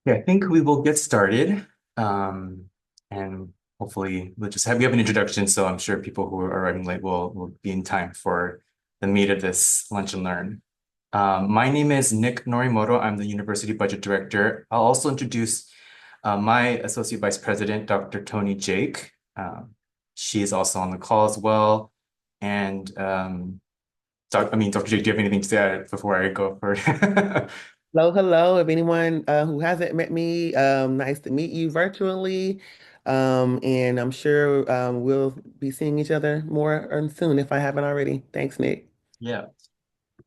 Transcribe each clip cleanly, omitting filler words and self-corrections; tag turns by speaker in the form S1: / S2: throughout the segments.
S1: Yeah, I think we will get started. And hopefully we have an introduction, so I'm sure people who are arriving late will be in time for the meat of this lunch and learn. My name is Nick Norimoto. I'm the University Budget Director. I'll also introduce my Associate Vice President, Dr. Tony Jake. She is also on the call as well. And Dr. Jake, do you have anything to say before I go for it?
S2: Hello, hello. If anyone who hasn't met me, nice to meet you virtually. And I'm sure we'll be seeing each other more soon if I haven't already. Thanks, Nick.
S1: Yeah.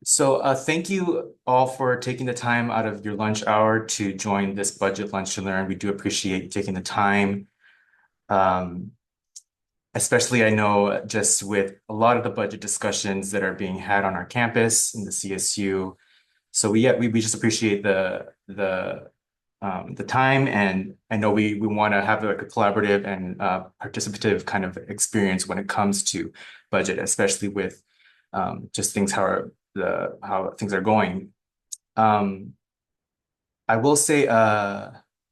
S1: So thank you all for taking the time out of your lunch hour to join this budget lunch to learn. We do appreciate you taking the time. Um, Especially I know just with a lot of the budget discussions that are being had on our campus in the CSU. So we just appreciate the time, and I know we want to have like a collaborative and participative kind of experience when it comes to budget, especially with just how things are going. Um, I will say,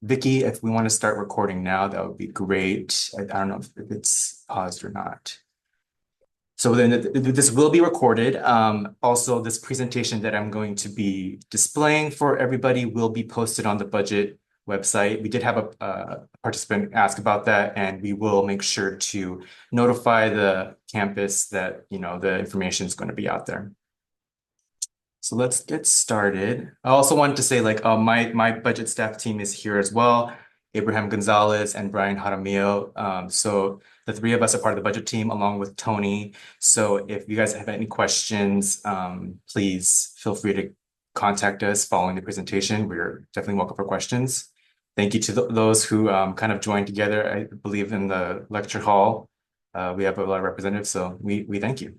S1: Vicky, if we want to start recording now, that would be great. I don't know if it's paused or not. So then this will be recorded. Also, this presentation that I'm going to be displaying for everybody will be posted on the budget website. We did have a participant ask about that, and we will make sure to notify the campus that, the information is going to be out there. So let's get started. I also wanted to say, like, my budget staff team is here as well. Abraham Gonzalez and Brian Jaramillo. So the three of us are part of the budget team along with Tony. So if you guys have any questions, please feel free to contact us following the presentation. We're definitely welcome for questions. Thank you to those who kind of joined together. I believe in the lecture hall. We have a lot of representatives, so we thank you.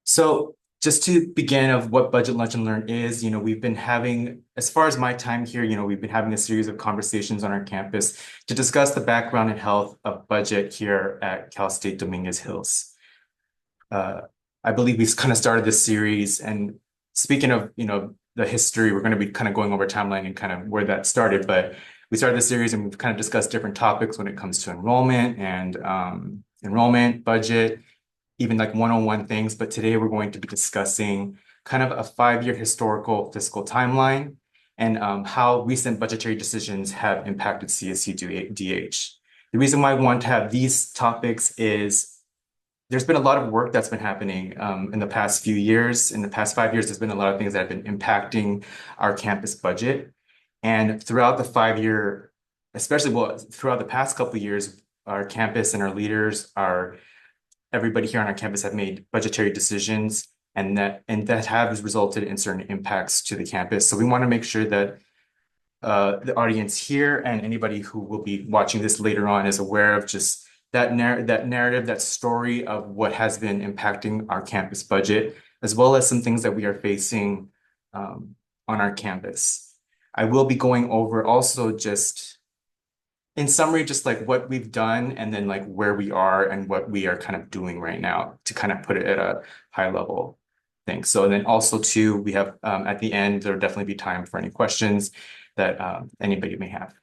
S1: So just to begin of what Budget Lunch and Learn is, we've been having, as far as my time here, we've been having a series of conversations on our campus to discuss the background and health of budget here at Cal State Dominguez Hills. Uh, I believe we've kind of started this series, and speaking of, the history, we're going to be kind of going over timeline and kind of where that started, but we started this series and we've kind of discussed different topics when it comes to enrollment and enrollment, budget, even like one-on-one things, but today we're going to be discussing kind of a 5-year historical fiscal timeline and how recent budgetary decisions have impacted CSU DH. The reason why I want to have these topics is there's been a lot of work that's been happening in the past few years. In the past 5 years, there's been a lot of things that have been impacting our campus budget. And throughout the 5-year, especially throughout the past couple of years, our campus and our leaders, everybody here on our campus have made budgetary decisions, and that has resulted in certain impacts to the campus. So we want to make sure that the audience here and anybody who will be watching this later on is aware of just that narrative, that story of what has been impacting our campus budget, as well as some things that we are facing on our campus. I will be going over also just in summary, just like what we've done and then like where we are and what we are kind of doing right now to kind of put it at a high level thing. So and then also too, we have at the end, there'll definitely be time for any questions that anybody may have.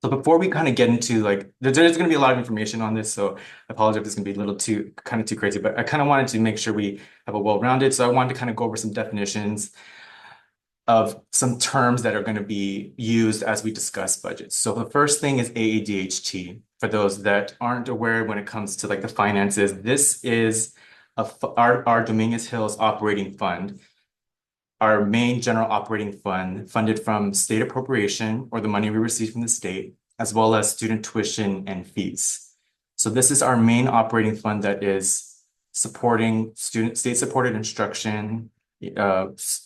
S1: So before we kind of get into like, there's going to be a lot of information on this, so I apologize if this is going to be a little too crazy, but I kind of wanted to make sure we have a well-rounded. So I wanted to kind of go over some definitions of some terms that are going to be used as we discuss budgets. So the first thing is AADHT. For those that aren't aware when it comes to like the finances, this is our Dominguez Hills operating fund, our main general operating fund funded from state appropriation or the money we receive from the state, as well as student tuition and fees. So this is our main operating fund that is supporting state-supported instruction,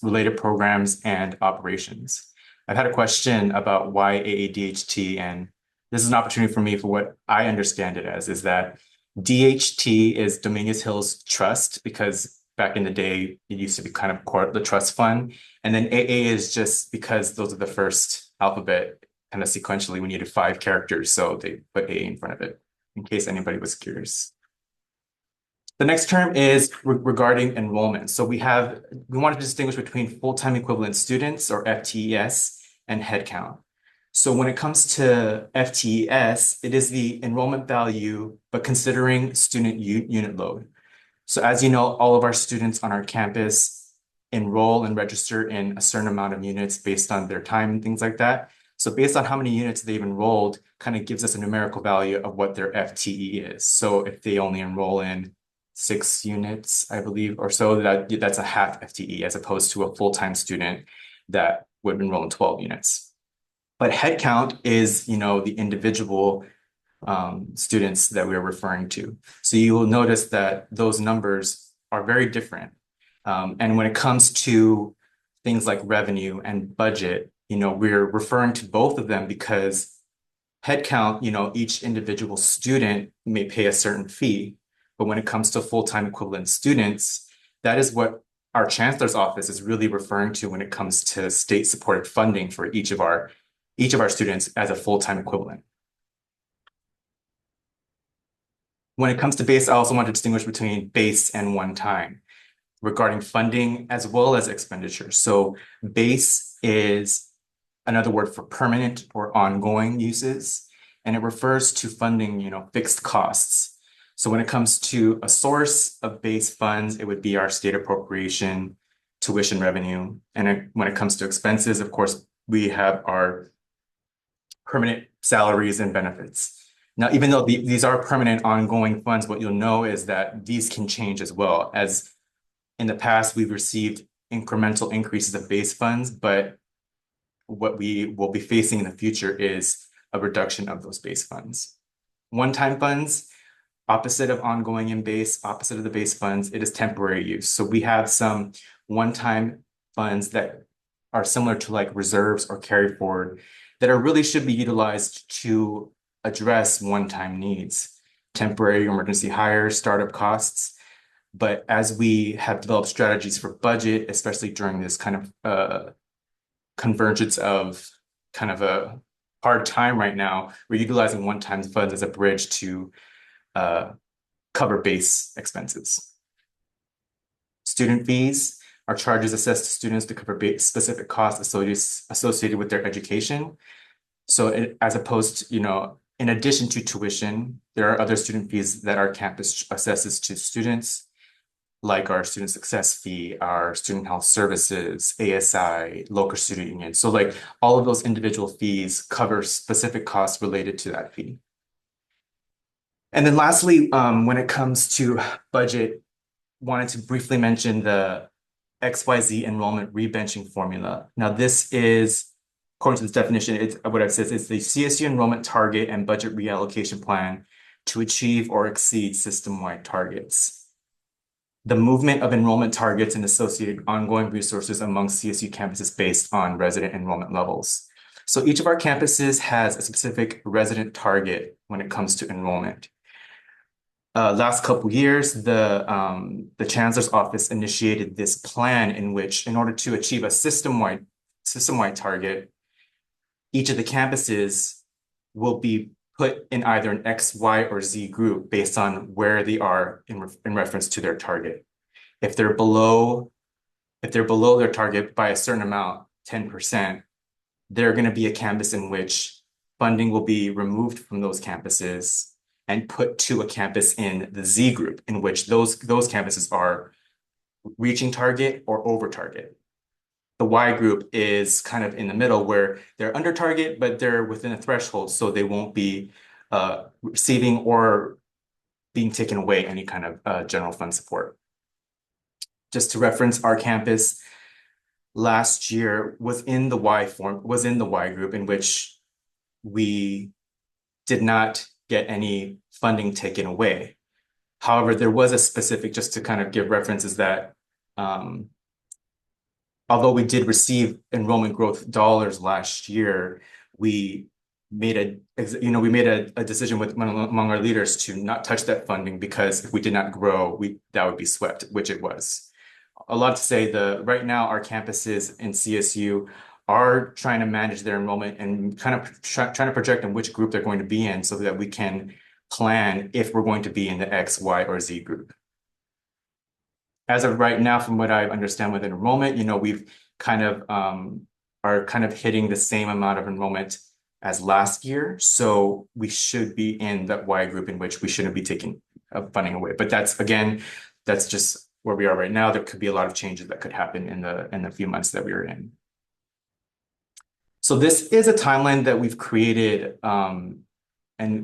S1: related programs and operations. I've had a question about why AADHT, and this is an opportunity for me for what I understand it as, is that DHT is Dominguez Hills Trust, because back in the day, it used to be kind of the trust fund. And then AA is just because those are the first alphabet, kind of sequentially, we needed 5 characters. So they put AA in front of it, in case anybody was curious. The next term is regarding enrollment. So we want to distinguish between full-time equivalent students or FTES and headcount. So when it comes to FTES, it is the enrollment value, but considering student unit load. So as you know, all of our students on our campus enroll and register in a certain amount of units based on their time and things like that. So based on how many units they've enrolled, kind of gives us a numerical value of what their FTE is. So if they only enroll in 6 units, I believe, or so, that's a half FTE as opposed to a full-time student that would enroll in 12 units. But headcount is, the individual students that we are referring to. So you will notice that those numbers are very different. And when it comes to things like revenue and budget, we're referring to both of them because headcount, each individual student may pay a certain fee. But when it comes to full-time equivalent students, that is what our chancellor's office is really referring to when it comes to state-supported funding for each of our students as a full-time equivalent. When it comes to base, I also want to distinguish between base and one-time regarding funding as well as expenditure. So base is another word for permanent or ongoing uses, and it refers to funding, fixed costs. So when it comes to a source of base funds, it would be our state appropriation, tuition revenue. And when it comes to expenses, of course, we have our permanent salaries and benefits. Now, even though these are permanent ongoing funds, what you'll know is that these can change as well. As in the past, we've received incremental increases of base funds, but what we will be facing in the future is a reduction of those base funds. One-time funds, opposite of ongoing and base, opposite of the base funds, it is temporary use. So we have some one-time funds that are similar to like reserves or carry forward that are really should be utilized to address one-time needs, temporary emergency hires, startup costs. But as we have developed strategies for budget, especially during this kind of convergence of kind of a hard time right now, we're utilizing one-time funds as a bridge to cover base expenses. Student fees are charges assessed to students to cover specific costs associated with their education. So as opposed to, in addition to tuition, there are other student fees that our campus assesses to students, like our student success fee, our student health services, ASI, local student union. So like all of those individual fees cover specific costs related to that fee. And then lastly, when it comes to budget, wanted to briefly mention the XYZ enrollment rebenching formula. Now this is, according to this definition, it's what it says is the CSU enrollment target and budget reallocation plan to achieve or exceed system-wide targets. The movement of enrollment targets and associated ongoing resources among CSU campuses based on resident enrollment levels. So each of our campuses has a specific resident target when it comes to enrollment. Last couple years, the chancellor's office initiated this plan in which, in order to achieve a system-wide target, each of the campuses will be put in either an X, Y, or Z group based on where they are in reference to their target. If they're below their target by a certain amount, 10%, they're going to be a campus in which funding will be removed from those campuses and put to a campus in the Z group, in which those campuses are reaching target or over target. The Y group is kind of in the middle where they're under target, but they're within a threshold, so they won't be receiving or being taken away any kind of general fund support. Just to reference, our campus last year was in the Y group, in which we did not get any funding taken away. However, there was a specific, just to kind of give references that although we did receive enrollment growth dollars last year, we made a decision among our leaders to not touch that funding because if we did not grow, that would be swept, which it was. A lot to say, right now our campuses in CSU are trying to manage their enrollment and kind of trying to project in which group they're going to be in so that we can plan if we're going to be in the X, Y, or Z group. as of right now, from what I understand with enrollment, we've kind of are kind of hitting the same amount of enrollment as last year. So we should be in that Y group in which we shouldn't be taking funding away. But that's just where we are right now. There could be a lot of changes that could happen in the few months that we are in. So this is a timeline that we've created, and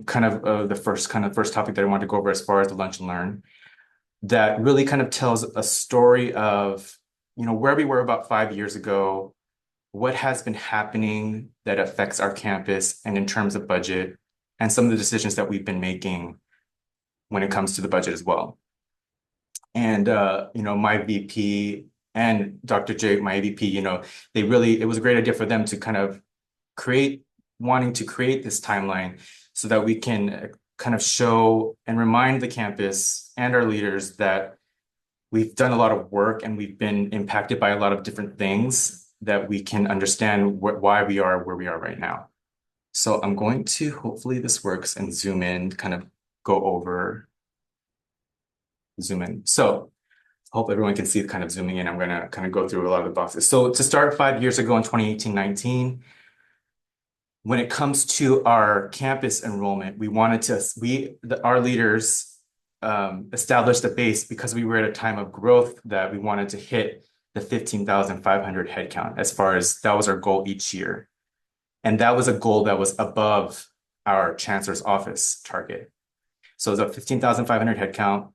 S1: kind of the first topic that I want to go over as far as the lunch and learn, that really kind of tells a story of, where we were about 5 years ago, what has been happening that affects our campus and in terms of budget, and some of the decisions that we've been making when it comes to the budget as well. And my VP and Dr. J, my AVP, it was a great idea for them to kind of wanting to create this timeline so that we can kind of show and remind the campus and our leaders that we've done a lot of work and we've been impacted by a lot of different things, that we can understand why we are where we are right now. So I'm going to, hopefully this works, and zoom in, kind of zoom in. So hope everyone can see kind of zooming in. I'm going to kind of go through a lot of the boxes. So to start 5 years ago in 2018-19, when it comes to our campus enrollment, our leaders established a base because we were at a time of growth that we wanted to hit the 15,500 headcount, as far as that was our goal each year. And that was a goal that was above our chancellor's office target. So it was a 15,500 headcount,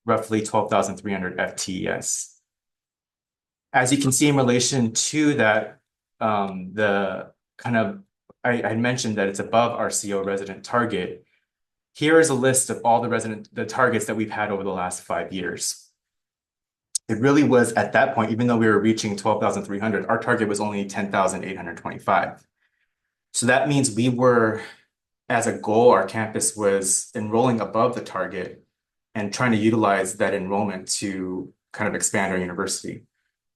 S1: roughly 12,300 FTES. As you can see in relation to that, the kind of, I mentioned that it's above our CO resident target. Here is a list of all the targets that we've had over the last 5 years. It really was at that point, even though we were reaching 12,300, our target was only 10,825. So that means we were, as a goal, our campus was enrolling above the target and trying to utilize that enrollment to kind of expand our university.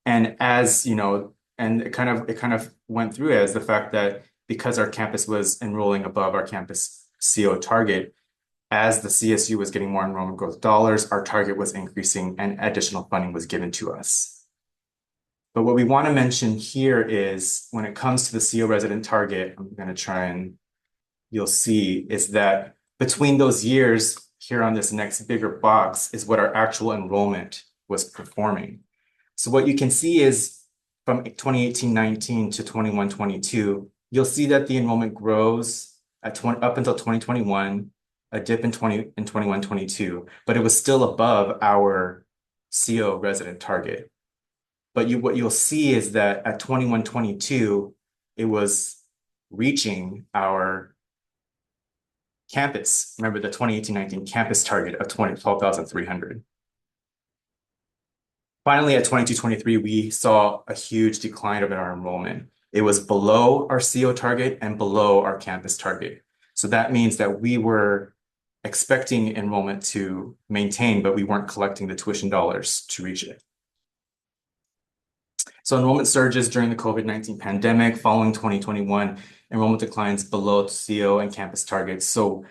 S1: And as and it kind of went through as the fact that because our campus was enrolling above our campus CO target, as the CSU was getting more enrollment growth dollars, our target was increasing and additional funding was given to us. But what we want to mention here is when it comes to the CO resident target, I'm going to try and you'll see is that between those years here on this next bigger box is what our actual enrollment was performing. So what you can see is from 2018-19 to 21-22, you'll see that the enrollment grows up until 2021, a dip in 21-22, but it was still above our CO resident target. But what you'll see is that at 21-22, it was reaching our campus. Remember the 2018-19 campus target of 12,300. Finally, at 22-23, we saw a huge decline of our enrollment. It was below our CO target and below our campus target. So that means that we were expecting enrollment to maintain, but we weren't collecting the tuition dollars to reach it. So enrollment surges during the COVID-19 pandemic. Following 2021, enrollment declines below CO and campus targets. So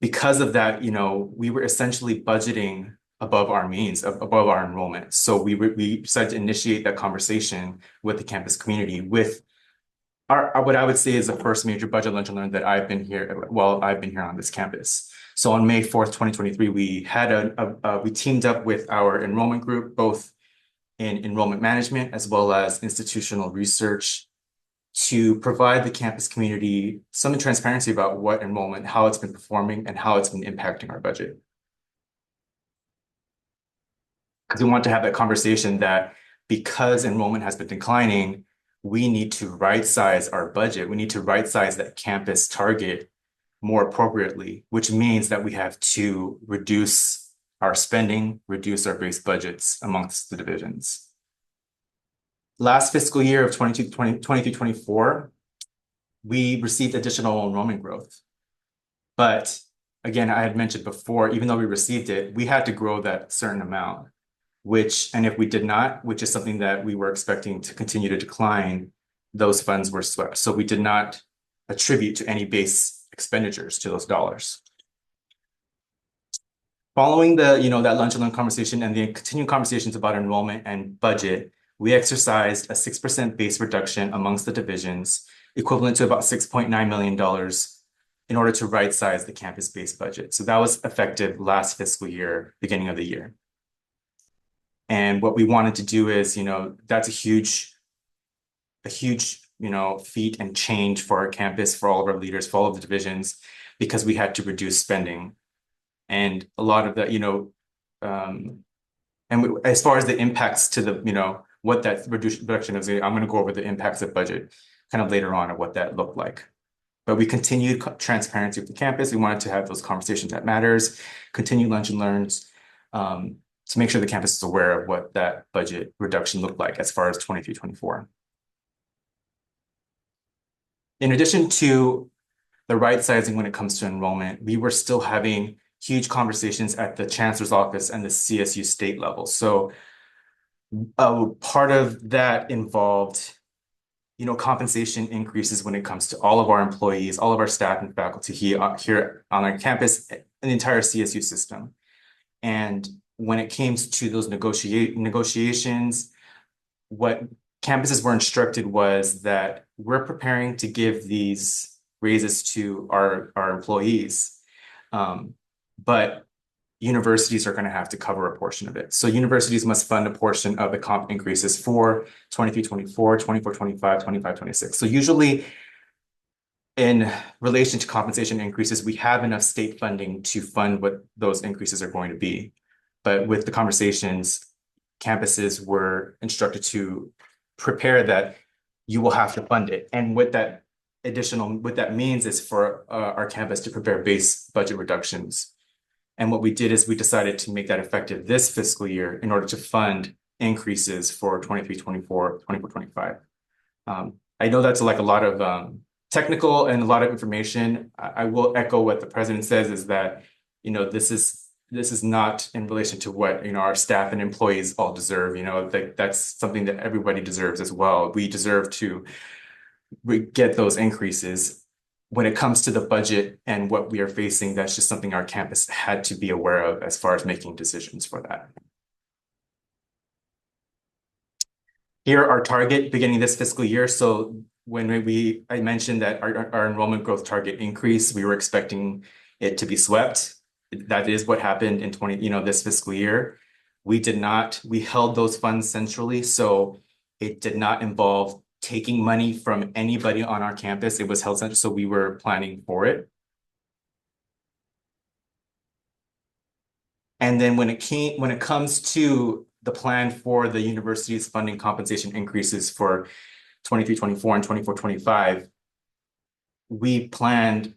S1: because of that, we were essentially budgeting above our means, above our enrollment. So we decided to initiate that conversation with the campus community, with what I would say is the first major budget lunch and learn that I've been here on this campus. So on May 4th, 2023, we had we teamed up with our enrollment group, both in enrollment management as well as institutional research, to provide the campus community some transparency about what enrollment, how it's been performing, and how it's been impacting our budget. Because we want to have that conversation that because enrollment has been declining, we need to right-size our budget. We need to right-size that campus target more appropriately, which means that we have to reduce our spending, reduce our base budgets amongst the divisions. Last fiscal year of 23-24, we received additional enrollment growth. But again, I had mentioned before, even though we received it, we had to grow that certain amount, and if we did not, which is something that we were expecting to continue to decline, those funds were swept. So we did not attribute to any base expenditures to those dollars. Following that lunch and learn conversation and the continued conversations about enrollment and budget, we exercised a 6% base reduction amongst the divisions, equivalent to about $6.9 million in order to right size the campus-based budget. So that was effective last fiscal year, beginning of the year. And what we wanted to do is, that's a huge, feat and change for our campus, for all of our leaders, for all of the divisions, because we had to reduce spending. And a lot of that, as far as the impacts to what that reduction is, I'm going to go over the impacts of budget kind of later on of what that looked like. But we continued transparency with the campus. We wanted to have those conversations that matters, continue lunch and learns, to make sure the campus is aware of what that budget reduction looked like as far as 23-24. In addition to the right sizing when it comes to enrollment, we were still having huge conversations at the chancellor's office and the CSU state level. So part of that involved, compensation increases when it comes to all of our employees, all of our staff and faculty here on our campus, and the entire CSU system. And when it came to those negotiations, what campuses were instructed was that we're preparing to give these raises to our employees, but universities are going to have to cover a portion of it. So universities must fund a portion of the comp increases for 23-24, 24-25, 25-26. So usually in relation to compensation increases, we have enough state funding to fund what those increases are going to be. But with the conversations, campuses were instructed to prepare that you will have to fund it. And what that means is for our campus to prepare base budget reductions. And what we did is we decided to make that effective this fiscal year in order to fund increases for 23-24, 24-25. I know that's like a lot of technical and a lot of information. I will echo what the president says is that, this is not in relation to what, our staff and employees all deserve. That's something that everybody deserves as well. We deserve to get those increases. When it comes to the budget and what we are facing, that's just something our campus had to be aware of as far as making decisions for that. Here, our target beginning this fiscal year. So when I mentioned that our enrollment growth target increase, we were expecting it to be swept. That is what happened in this fiscal year. We held those funds centrally, so it did not involve taking money from anybody on our campus. It was held central, so we were planning for it. And then when it comes to the plan for the university's funding compensation increases for 23-24 and 24-25, we planned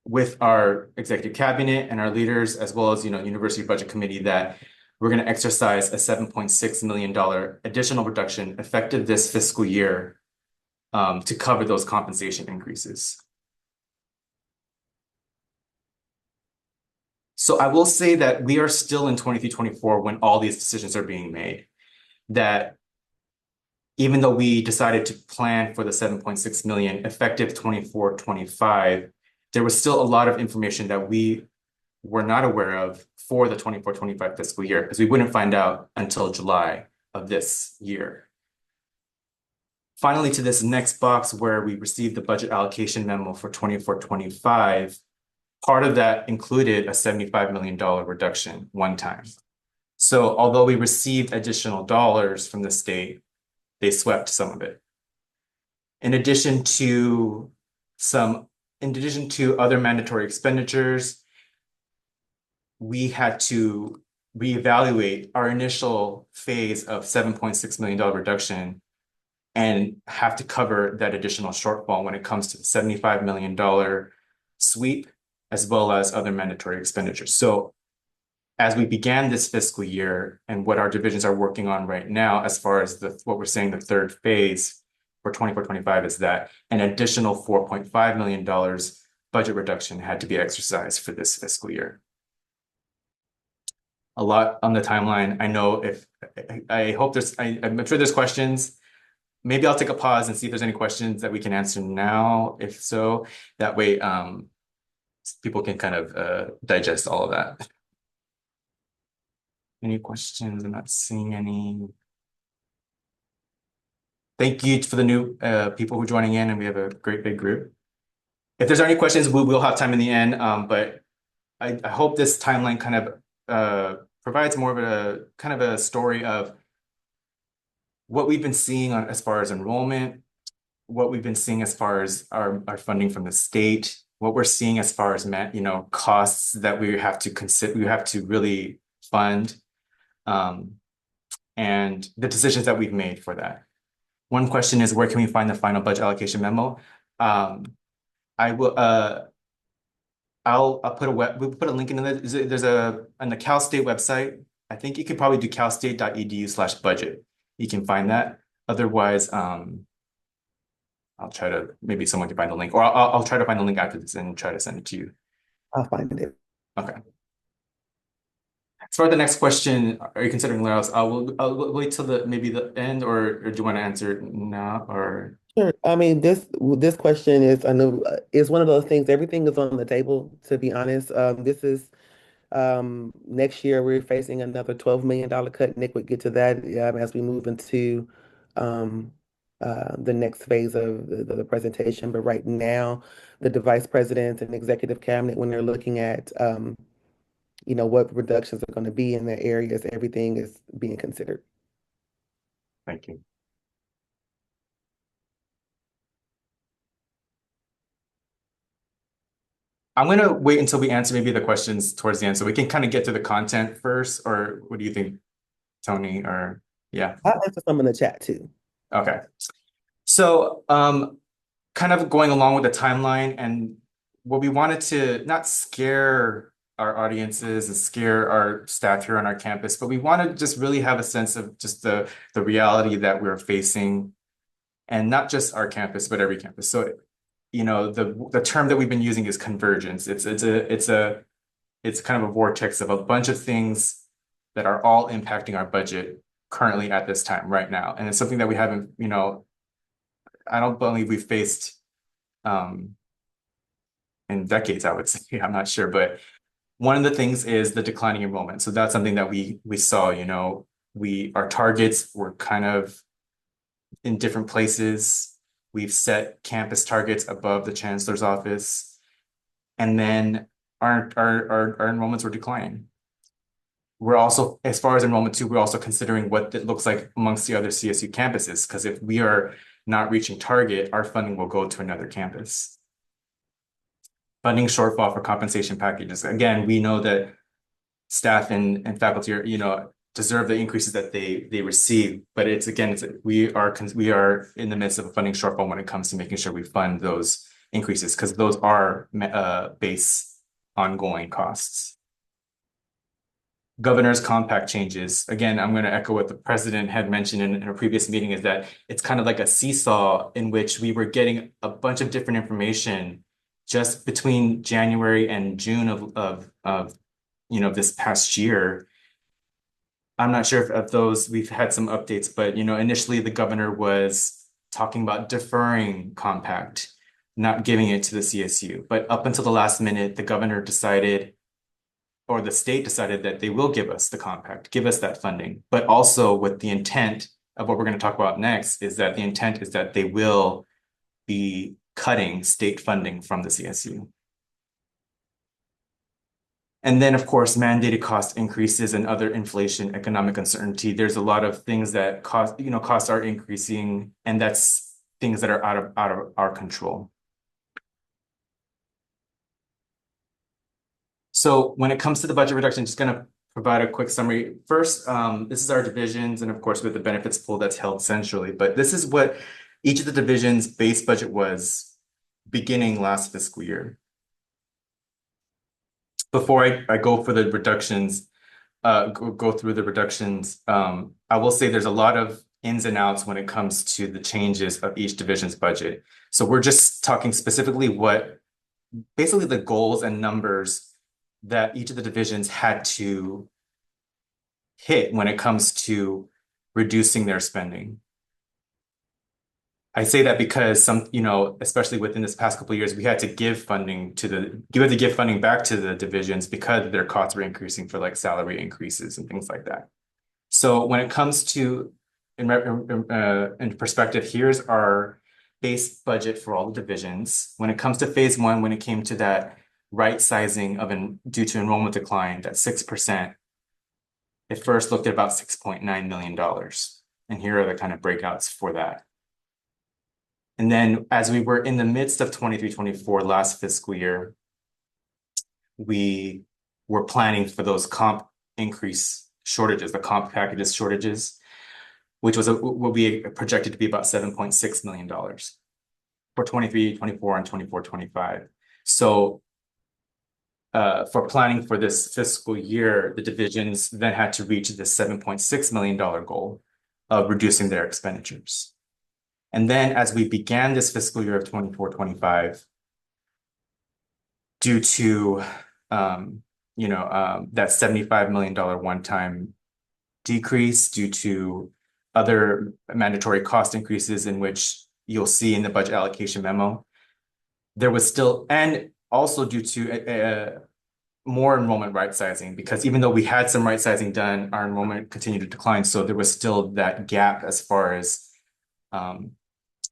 S1: with our executive cabinet and our leaders, as well as, university budget committee, that we're going to exercise a $7.6 million additional reduction effective this fiscal year to cover those compensation increases. So I will say that we are still in 23-24 when all these decisions are being made. That even though we decided to plan for the 7.6 million effective 24-25, there was still a lot of information that we were not aware of for the 24-25 fiscal year, because we wouldn't find out until July of this year. Finally, to this next box where we received the budget allocation memo for 24-25, part of that included a $75 million reduction one time. So although we received additional dollars from the state, they swept some of it. In addition to other mandatory expenditures, we had to reevaluate our initial phase of $7.6 million reduction and have to cover that additional shortfall when it comes to the $75 million sweep, as well as other mandatory expenditures. So as we began this fiscal year and what our divisions are working on right now, as far as what we're saying, the third phase for 24-25 is that an additional $4.5 million budget reduction had to be exercised for this fiscal year. A lot on the timeline. I know I'm sure there's questions. Maybe I'll take a pause and see if there's any questions that we can answer now. If so, that way people can kind of digest all of that. Any questions? I'm not seeing any. Thank you for the new people who are joining in, and we have a great big group. If there's any questions, we will have time in the end. But I hope this timeline kind of provides more of a kind of a story of what we've been seeing on as far as enrollment, what we've been seeing as far as our funding from the state, what we're seeing as far as costs that we have to consider, we have to really fund, um, and the decisions that we've made for that. One question is, where can we find the final budget allocation memo? I will I'll put we'll put a link in there. There's a on the Cal State website. I think you could probably do calstate.edu/budget. You can find that. Otherwise, I'll try to, maybe someone can find the link, or I'll try to find the link after this and try to send it to you.
S2: I'll find it.
S1: Okay. As for the next question, are you considering layoffs? I'll wait till maybe the end, or do you want to answer it now, or
S2: Sure. I mean, this question is, I know, is one of those things. Everything is on the table, to be honest. This is next year we're facing another $12 million cut. Nick would get to that as we move into the next phase of the presentation. But right now, the vice president and executive cabinet, when they're looking at what reductions are going to be in the areas, everything is being considered.
S1: thank you. I'm gonna wait until we answer maybe the questions towards the end, so we can kind of get to the content first, or what do you think, Tony? Or yeah,
S2: I'll answer some in the chat too.
S1: okay. So, kind of going along with the timeline, and what we wanted to not scare our audiences and scare our staff here on our campus, but we want to just really have a sense of just the reality that we're facing, and not just our campus, but every campus. So, the term that we've been using is convergence. It's kind of a vortex of a bunch of things that are all impacting our budget currently at this time right now, and it's something that we haven't, I don't believe we've faced in decades, I would say. I'm not sure, but one of the things is the declining enrollment. So that's something that we saw, our targets were kind of in different places. We've set campus targets above the chancellor's office, and then our enrollments were declining. We're also, as far as enrollment too, we're also considering what it looks like amongst the other CSU campuses, because if we are not reaching target, our funding will go to another campus. Funding shortfall for compensation packages. Again, we know that staff and faculty are, deserve the increases that they receive, but we are in the midst of a funding shortfall when it comes to making sure we fund those increases, because those are base ongoing costs. Governor's compact changes. Again, I'm going to echo what the president had mentioned in a previous meeting, is that it's kind of like a seesaw in which we were getting a bunch of different information just between January and June of this past year. I'm not sure if those we've had some updates, but initially the governor was talking about deferring compact, not giving it to the CSU. But up until the last minute, the governor decided, or the state decided, that they will give us the compact, give us that funding, but also with the intent of what we're going to talk about next, is that the intent is that they will be cutting state funding from the CSU. And then, of course, mandated cost increases and other inflation, economic uncertainty. There's a lot of things that costs are increasing, and that's things that are out of our control. So when it comes to the budget reduction, just going to provide a quick summary. First, this is our divisions, and of course, with the benefits pool that's held centrally. But this is what each of the divisions' base budget was beginning last fiscal year. Before I go for the reductions, go through the reductions, I will say there's a lot of ins and outs when it comes to the changes of each division's budget. So we're just talking specifically basically the goals and numbers that each of the divisions had to hit when it comes to reducing their spending. I say that because some, especially within this past couple of years, we had to give funding we had to give funding back to the divisions because their costs were increasing for like salary increases and things like that. So when it comes to in perspective, here's our base budget for all the divisions. When it comes to phase one, when it came to that right sizing due to enrollment decline, that 6%, it first looked at about $6.9 million. And here are the kind of breakouts for that. And then as we were in the midst of 23-24 last fiscal year, we were planning for those comp increase shortages, the comp packages shortages, which will be projected to be about $7.6 million for 23-24 and 24-25. So for planning for this fiscal year, the divisions then had to reach the $7.6 million goal of reducing their expenditures. And then as we began this fiscal year of 24-25, due to that $75 million one-time decrease due to other mandatory cost increases in which you'll see in the budget allocation memo, there was still, and also due to more enrollment right sizing, because even though we had some right sizing done, our enrollment continued to decline. So there was still that gap as far as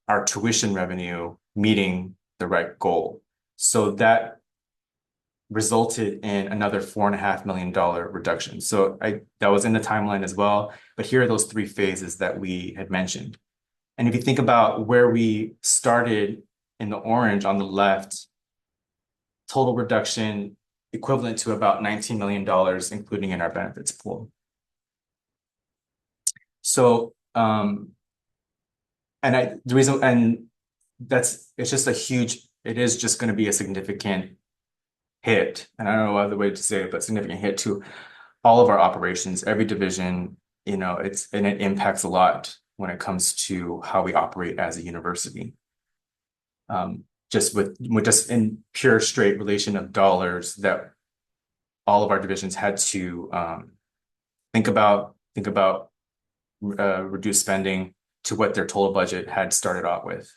S1: our tuition revenue meeting the right goal. So that resulted in another $4.5 million reduction. So that was in the timeline as well. But here are those three phases that we had mentioned. And if you think about where we started in the orange on the left, total reduction equivalent to about $19 million, including in our benefits pool. So, it's just it is just going to be a significant hit. And I don't know other way to say it, but significant hit to all of our operations, every division, and it impacts a lot when it comes to how we operate as a university. Just in pure straight relation of dollars that all of our divisions had to think about reduce spending to what their total budget had started out with.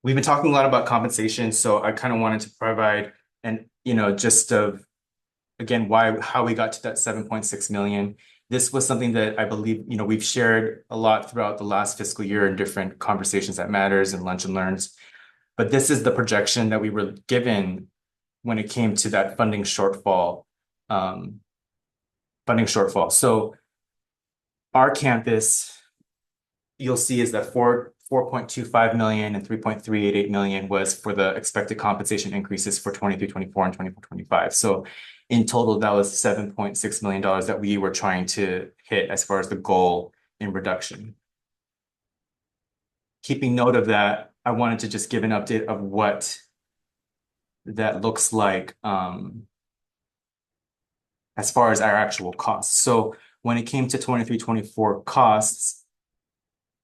S1: We've been talking a lot about compensation, so I kind of wanted to provide again, how we got to that 7.6 million. This was something that I believe, we've shared a lot throughout the last fiscal year in different conversations that matters and lunch and learns. But this is the projection that we were given when it came to that funding shortfall. So our campus, you'll see, is that 4.25 million and 3.388 million was for the expected compensation increases for 23-24 and 24-25. So in total, that was $7.6 million that we were trying to hit as far as the goal in reduction. Keeping note of that, I wanted to just give an update of what that looks like as far as our actual costs. So when it came to 23-24 costs,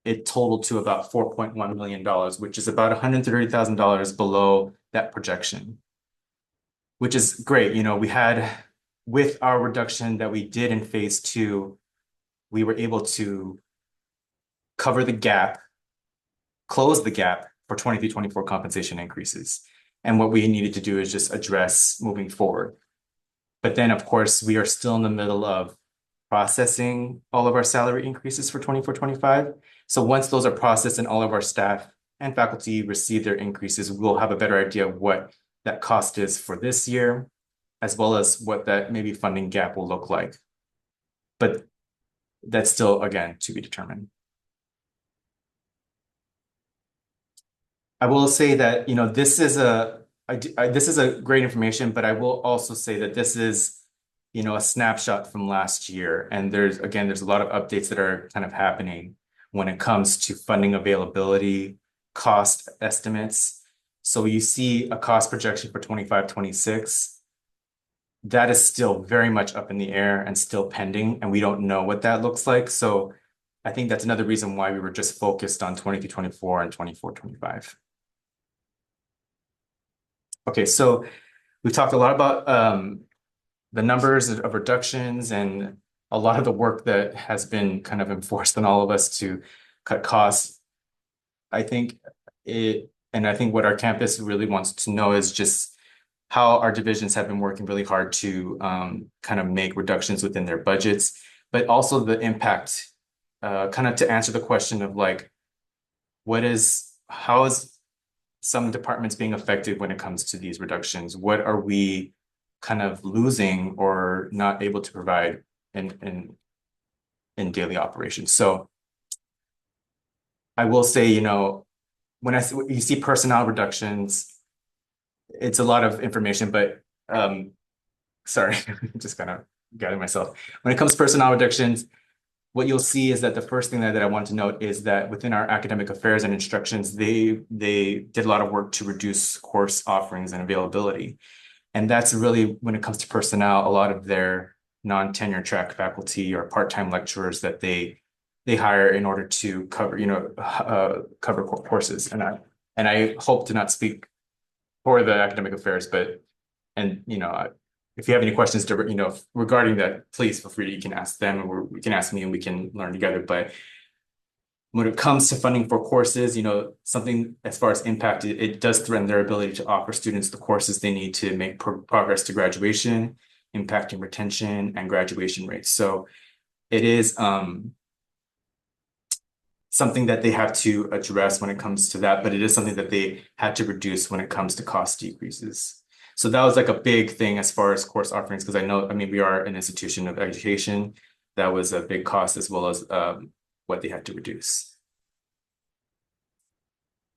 S1: it totaled to about $4.1 million, which is about $130,000 below that projection, which is great. We had, with our reduction that we did in phase two, we were able to cover the gap, close the gap for 23-24 compensation increases. And what we needed to do is just address moving forward. But then, of course, we are still in the middle of processing all of our salary increases for 24-25. So once those are processed and all of our staff and faculty receive their increases, we'll have a better idea of what that cost is for this year, as well as what that maybe funding gap will look like. But that's still, again, to be determined. I will say that, this is a great information, but I will also say that this is, a snapshot from last year. And there's a lot of updates that are kind of happening when it comes to funding availability, cost estimates. So you see a cost projection for 25-26. That is still very much up in the air and still pending, and we don't know what that looks like. So I think that's another reason why we were just focused on 23-24 and 24-25. Okay, so we've talked a lot about the numbers of reductions and a lot of the work that has been kind of enforced on all of us to cut costs. I think and I think what our campus really wants to know is just how our divisions have been working really hard to kind of make reductions within their budgets, but also the impact, kind of to answer the question of like, how is some departments being affected when it comes to these reductions? What are we kind of losing or not able to provide in daily operations? So I will say, when you see personnel reductions, it's a lot of information, but sorry, just kind of gathering myself. When it comes to personnel reductions, what you'll see is that the first thing that I want to note is that within our academic affairs and instructions, they did a lot of work to reduce course offerings and availability. And that's really, when it comes to personnel, a lot of their non-tenure track faculty or part-time lecturers that they hire in order to cover, cover courses. And I hope to not speak for the academic affairs, but, and, if you have any questions to, regarding that, please feel free, you can ask them, or you can ask me and we can learn together. But when it comes to funding for courses, something as far as impact, it does threaten their ability to offer students the courses they need to make progress to graduation, impacting retention and graduation rates. So it is something that they have to address when it comes to that, but it is something that they had to reduce when it comes to cost decreases. So that was like a big thing as far as course offerings, because I mean, we are an institution of education. That was a big cost, as well as what they had to reduce.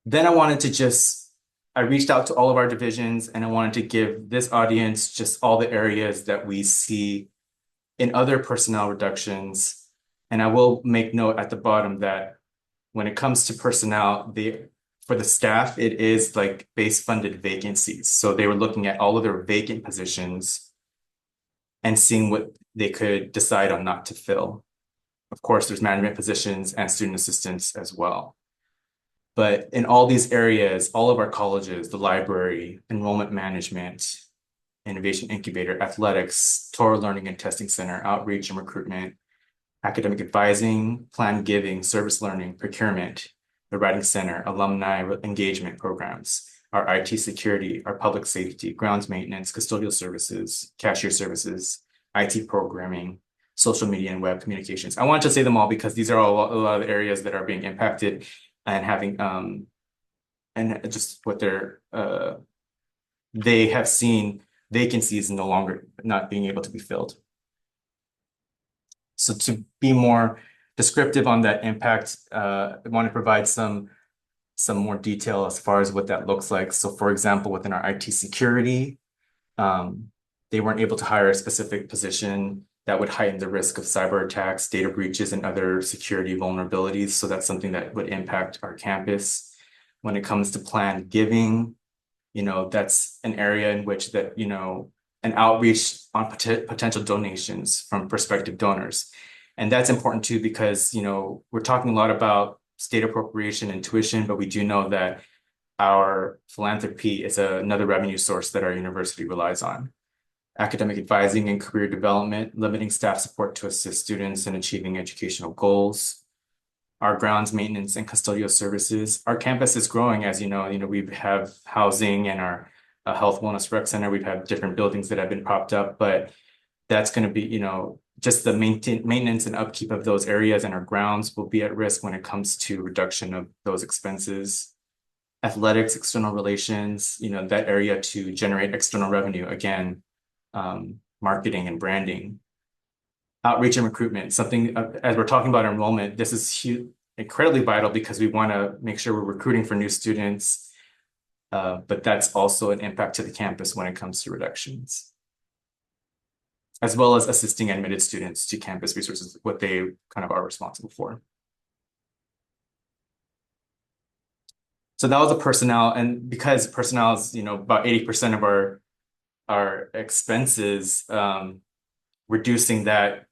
S1: Then I reached out to all of our divisions, and I wanted to give this audience just all the areas that we see in other personnel reductions. And I will make note at the bottom that when it comes to personnel, for the staff, it is like base funded vacancies. So they were looking at all of their vacant positions and seeing what they could decide on not to fill. Of course, there's management positions and student assistants as well. But in all these areas, all of our colleges, the library, enrollment management, innovation incubator, athletics, Toro Learning and Testing Center, outreach and recruitment, academic advising, plan giving, service learning, procurement, the Writing Center, alumni engagement programs, our IT security, our public safety, grounds maintenance, custodial services, cashier services, IT programming, social media and web communications. I want to say them all because these are all a lot of areas that are being impacted and having and just what they have seen vacancies no longer not being able to be filled. So to be more descriptive on that impact, I want to provide some more detail as far as what that looks like. So for example, within our IT security, they weren't able to hire a specific position that would heighten the risk of cyber attacks, data breaches, and other security vulnerabilities. So that's something that would impact our campus. When it comes to planned giving, that's an area in which that, an outreach on potential donations from prospective donors. And that's important too, because, we're talking a lot about state appropriation and tuition, but we do know that our philanthropy is another revenue source that our university relies on. Academic advising and career development, limiting staff support to assist students in achieving educational goals. Our grounds maintenance and custodial services. Our campus is growing, as you know, we have housing and our health wellness rec center. We've had different buildings that have been propped up, but that's going to be, just the maintenance and upkeep of those areas and our grounds will be at risk when it comes to reduction of those expenses. Athletics, external relations, that area to generate external revenue, again, marketing and branding. Outreach and recruitment, something as we're talking about enrollment, this is incredibly vital because we want to make sure we're recruiting for new students, but that's also an impact to the campus when it comes to reductions, as well as assisting admitted students to campus resources, what they kind of are responsible for. So that was the personnel, and because personnel is, about 80% of our expenses, reducing that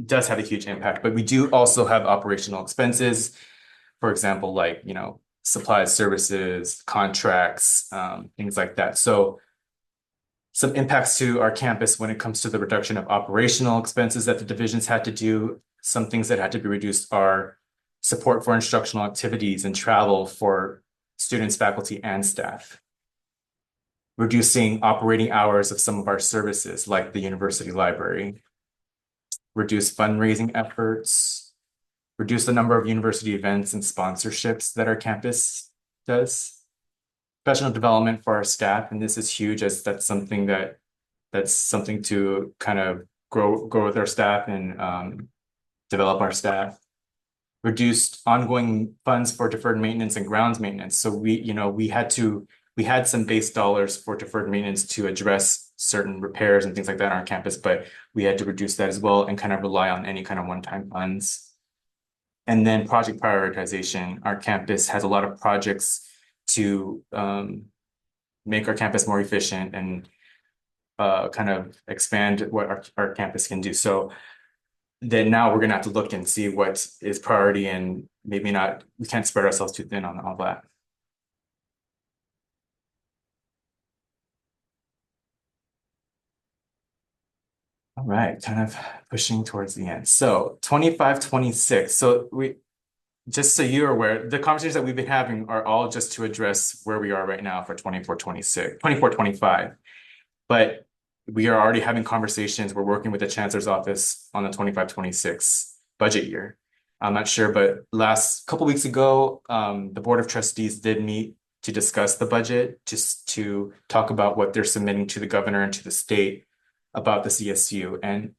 S1: does have a huge impact. But we do also have operational expenses, for example, like, supplies, services, contracts, things like that. So some impacts to our campus when it comes to the reduction of operational expenses that the divisions had to do. Some things that had to be reduced are support for instructional activities and travel for students, faculty, and staff. Reducing operating hours of some of our services, like the university library. Reduce fundraising efforts. Reduce the number of university events and sponsorships that our campus does. Professional development for our staff, and this is huge as that's something to kind of grow with our staff and develop our staff. Reduced ongoing funds for deferred maintenance and grounds maintenance. So we had some base dollars for deferred maintenance to address certain repairs and things like that on our campus, but we had to reduce that as well and kind of rely on any kind of one-time funds. And then project prioritization. Our campus has a lot of projects to make our campus more efficient and kind of expand what our campus can do. So then now we're gonna have to look and see what is priority and maybe not, we can't spread ourselves too thin on all that. All right, kind of pushing towards the end. So 25, 26. So just so you're aware, the conversations that we've been having are all just to address where we are right now for 24, 26, 24, 25. But we are already having conversations. We're working with the chancellor's office on the 25, 26 budget year. I'm not sure, but last couple weeks ago, the Board of Trustees did meet to discuss the budget, just to talk about what they're submitting to the governor and to the state about the CSU. And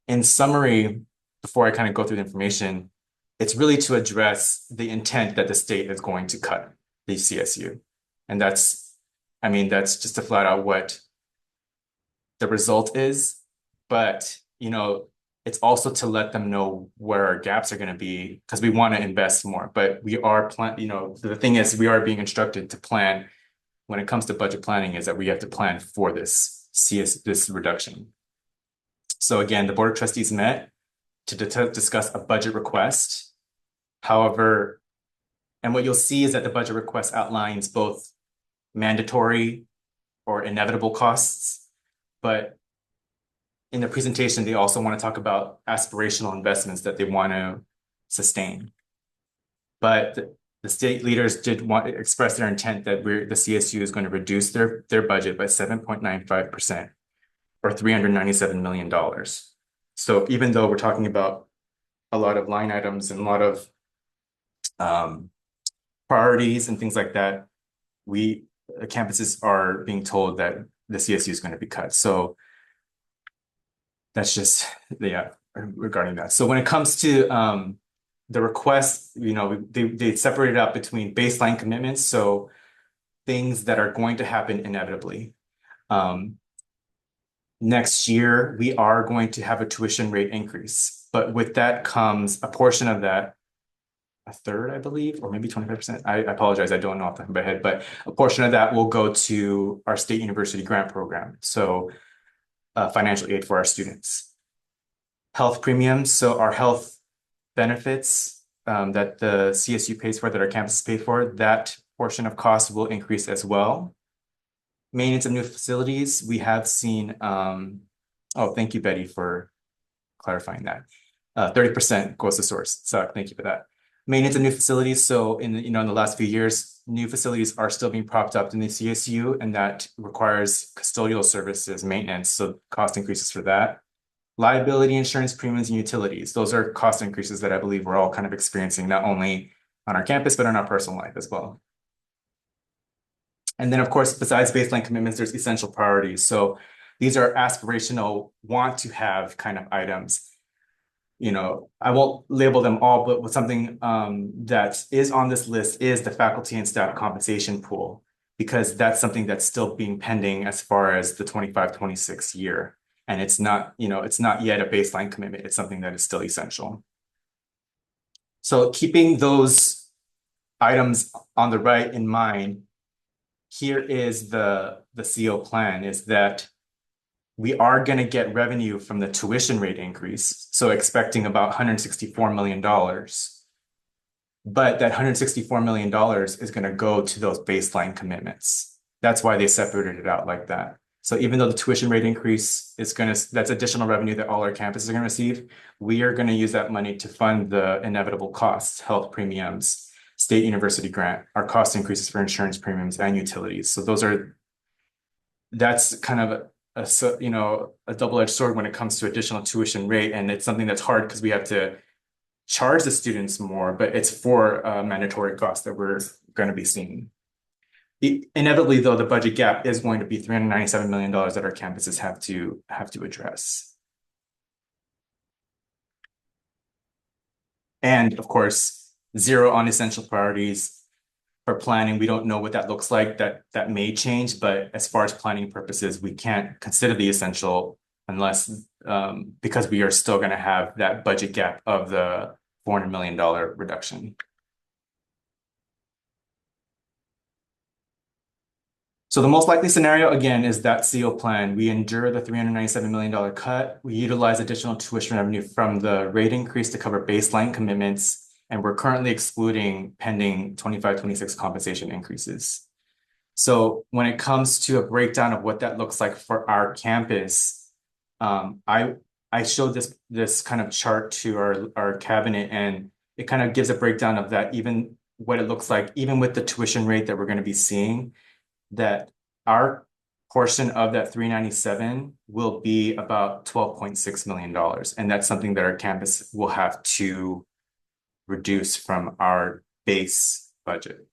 S1: in summary, before I kind of go through the information, it's really to address the intent that the state is going to cut the CSU. And that's just a flat out what the result is. But, it's also to let them know where our gaps are going to be, because we want to invest more. But we are the thing is, we are being instructed to plan when it comes to budget planning, is that we have to plan for this reduction. So again, the Board of Trustees met to discuss a budget request. However, and what you'll see is that the budget request outlines both mandatory or inevitable costs, but in the presentation, they also want to talk about aspirational investments that they want to sustain. But the state leaders did want to express their intent that the CSU is going to reduce their budget by 7.95%, or $397 million. So even though we're talking about a lot of line items and a lot of priorities and things like that, the campuses are being told that the CSU is going to be cut. So that's just, regarding that. So when it comes to the request, they separated out between baseline commitments, so things that are going to happen inevitably. Next year, we are going to have a tuition rate increase, but with that comes a portion of that, a third, I believe, or maybe 25%. I apologize, I don't know off the top of my head, but a portion of that will go to our state university grant program. So financial aid for our students. Health premiums, so our health benefits that the CSU pays for, that our campus pays for, that portion of cost will increase as well. Maintenance of new facilities, we have seen, oh, thank you, Betty, for clarifying that. 30% goes to source, so thank you for that. Maintenance of new facilities, so in the last few years, new facilities are still being propped up in the CSU, and that requires custodial services, maintenance, so cost increases for that. Liability insurance premiums and utilities, those are cost increases that I believe we're all kind of experiencing, not only on our campus, but in our personal life as well. And then, of course, besides baseline commitments, there's essential priorities. So these are aspirational, want to have kind of items. I won't label them all, but with something that is on this list is the faculty and staff compensation pool, because that's something that's still being pending as far as the 25-26 year. And it's not yet a baseline commitment. It's something that is still essential. So keeping those items on the right in mind, here is the CO plan, is that we are going to get revenue from the tuition rate increase. So expecting about $164 million. But that $164 million is going to go to those baseline commitments. That's why they separated it out like that. So even though the tuition rate increase is that's additional revenue that all our campuses are gonna receive, we are gonna use that money to fund the inevitable costs, health premiums, state university grant, our cost increases for insurance premiums and utilities. So that's kind of a double-edged sword when it comes to additional tuition rate, and it's something that's hard because we have to charge the students more, but it's for mandatory costs that we're going to be seeing. Inevitably, though, the budget gap is going to be $397 million that our campuses have to address. And of course, zero on essential priorities. For planning, we don't know what that looks like. That may change, but as far as planning purposes, we can't consider the essential unless because we are still going to have that budget gap of the $400 million reduction. So the most likely scenario, again, is that CO plan. We endure the $397 million cut. We utilize additional tuition revenue from the rate increase to cover baseline commitments, and we're currently excluding pending 25-26 compensation increases. So when it comes to a breakdown of what that looks like for our campus, I showed this kind of chart to our cabinet, and it kind of gives a breakdown of that, even what it looks like, even with the tuition rate that we're going to be seeing, that our portion of that 397 will be about $12.6 million. And that's something that our campus will have to reduce from our base budget.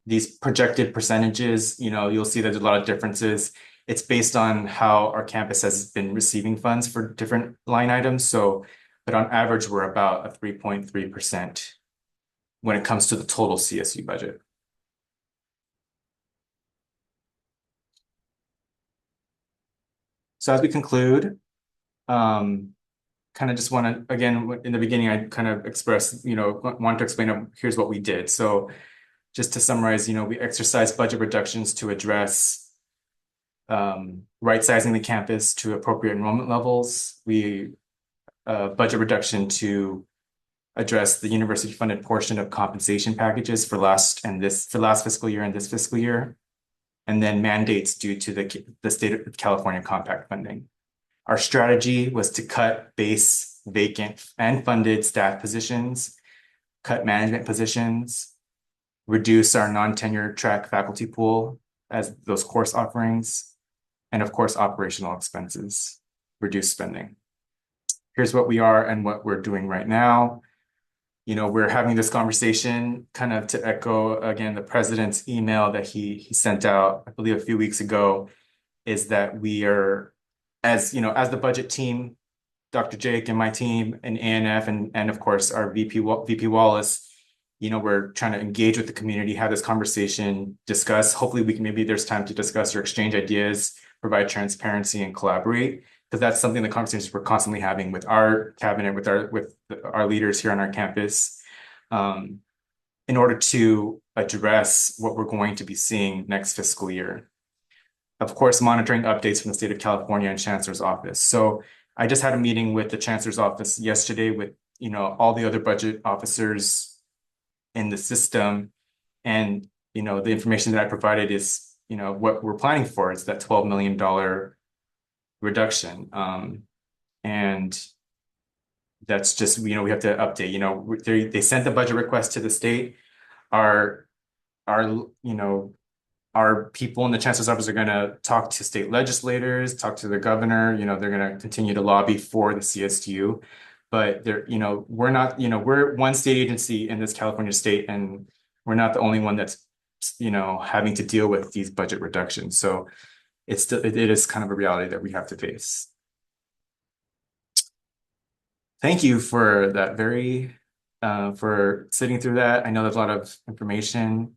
S1: These projected percentages, you'll see there's a lot of differences. It's based on how our campus has been receiving funds for different line items. So, but on average, we're about a 3.3% when it comes to the total CSU budget. So as we conclude, kind of just want to, again, in the beginning, I kind of expressed, want to explain, here's what we did. So just to summarize, we exercised budget reductions to address right-sizing the campus to appropriate enrollment levels. We budget reduction to address the university-funded portion of compensation packages for last fiscal year and this fiscal year, and then mandates due to the state of California compact funding. Our strategy was to cut base, vacant, and funded staff positions, cut management positions, reduce our non-tenure track faculty pool as those course offerings, and of course, operational expenses, reduce spending. Here's what we are and what we're doing right now. We're having this conversation kind of to echo, again, the president's email that he sent out, I believe a few weeks ago, is that we are, as the budget team, Dr. Jake and my team and ANF and of course our VP Wallace, we're trying to engage with the community, have this conversation, discuss, hopefully maybe there's time to discuss or exchange ideas, provide transparency and collaborate, because that's something the conversations we're constantly having with our cabinet, with our leaders here on our campus, in order to address what we're going to be seeing next fiscal year. Of course, monitoring updates from the state of California and Chancellor's office. So I just had a meeting with the Chancellor's office yesterday with, all the other budget officers in the system. And, the information that I provided is, what we're planning for is that $12 million reduction. And that's just, we have to update, they sent the budget request to the state. Our people in the chancellor's office are going to talk to state legislators, talk to the governor, they're going to continue to lobby for the CSU, but we're not, we're one state agency in this California state, and we're not the only one that's, having to deal with these budget reductions. So it is kind of a reality that we have to face. Thank you for that for sitting through that. I know there's a lot of information.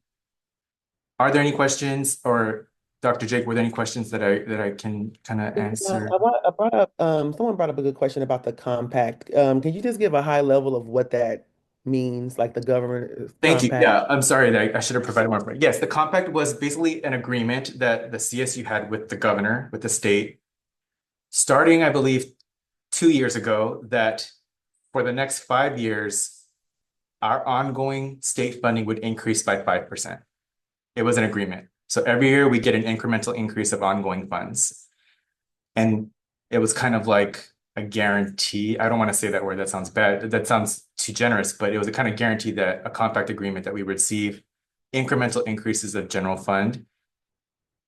S1: Are there any questions, or Dr. Jake, were there any questions that I can kind of answer?
S2: I brought up, someone brought up a good question about the compact. Can you just give a high level of what that means, like the government
S1: Thank you.
S2: compact?
S1: Yeah, I'm sorry that I should have provided more information. Yes, the compact was basically an agreement that the CSU had with the governor, with the state, starting, I believe, 2 years ago, that for the next 5 years, our ongoing state funding would increase by 5%. It was an agreement. So every year we get an incremental increase of ongoing funds. And it was kind of like a guarantee. I don't want to say that word, that sounds bad. That sounds too generous, but it was a kind of guarantee that a compact agreement that we receive incremental increases of general fund.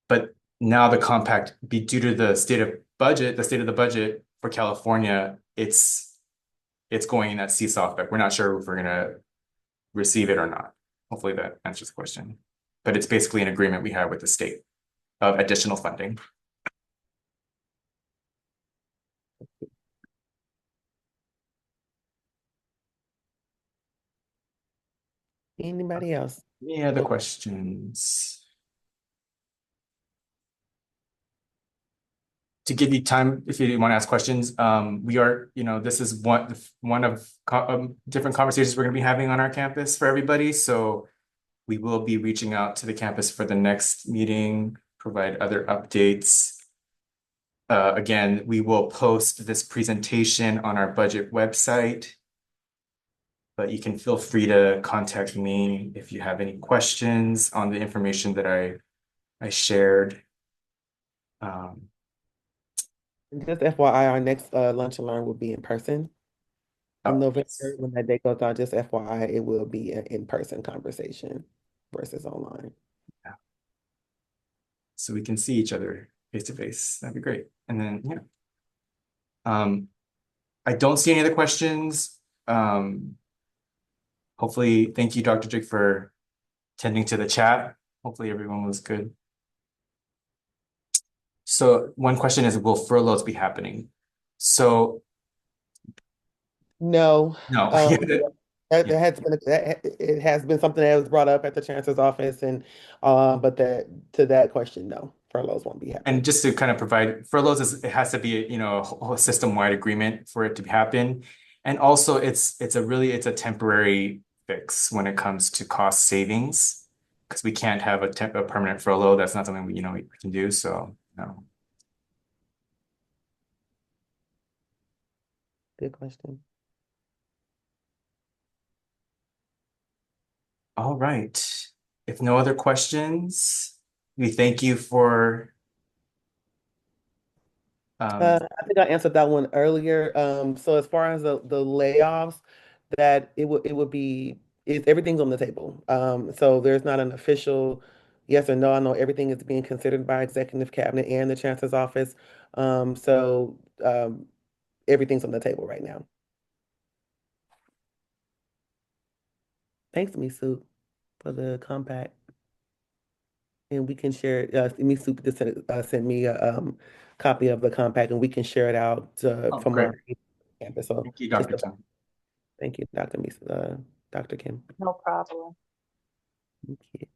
S1: But now the compact, be due to the state of the budget for California, it's going in that seesaw effect. We're not sure if we're gonna receive it or not. Hopefully that answers the question. But it's basically an agreement we have with the state of additional funding.
S2: Anybody else?
S1: Any other
S2: Oh,
S1: questions? To give you time, if you want to ask questions, we are, this is one of different conversations we're going to be having on our campus for everybody. So we will be reaching out to the campus for the next meeting, provide other updates. Again, we will post this presentation on our budget website, but you can feel free to contact me if you have any questions on the information that I shared.
S2: just FYI, our next lunch and learn will be in person in
S1: Oh,
S2: November.
S1: yes.
S2: When that day goes on, just FYI, it will be an in-person conversation versus online.
S1: Yeah. So we can see each other face to face. That'd be great. And then, yeah. I don't see any other questions. Hopefully, thank you, Dr. Jake, for tending to the chat. Hopefully everyone was good. So one question is, will furloughs be happening? So
S2: No,
S1: no.
S2: there has been it has been something that was brought up at the chancellor's office, and but that to that question, no, furloughs won't be
S1: And
S2: happening.
S1: just to kind of provide furloughs, it has to be, a system-wide agreement for it to happen. And also it's a temporary fix when it comes to cost savings, because we can't have a permanent furlough. That's not something we can do. So no.
S2: Good question.
S1: All right. If no other questions, we thank you for
S2: I think I answered that one earlier. So as far as the layoffs, that it would be everything's on the table. So there's not an official yes or no. I know everything is being considered by executive cabinet and the chancellor's office. So everything's on the table right now. Thanks, Misu, for the compact, and we can share it. Misu just sent me a copy of the compact, and we can share it out
S1: oh,
S2: from
S1: great.
S2: our campus. So
S1: Thank you,
S2: just
S1: Dr. Chung.
S2: thank you, Dr. Kim.
S3: No problem.
S2: Okay.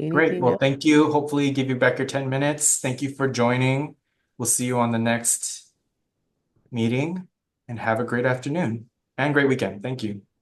S1: Great.
S2: Anything
S1: Well,
S2: else?
S1: thank you. Hopefully give you back your 10 minutes. Thank you for joining. We'll see you on the next meeting and have a great afternoon and great weekend. Thank you.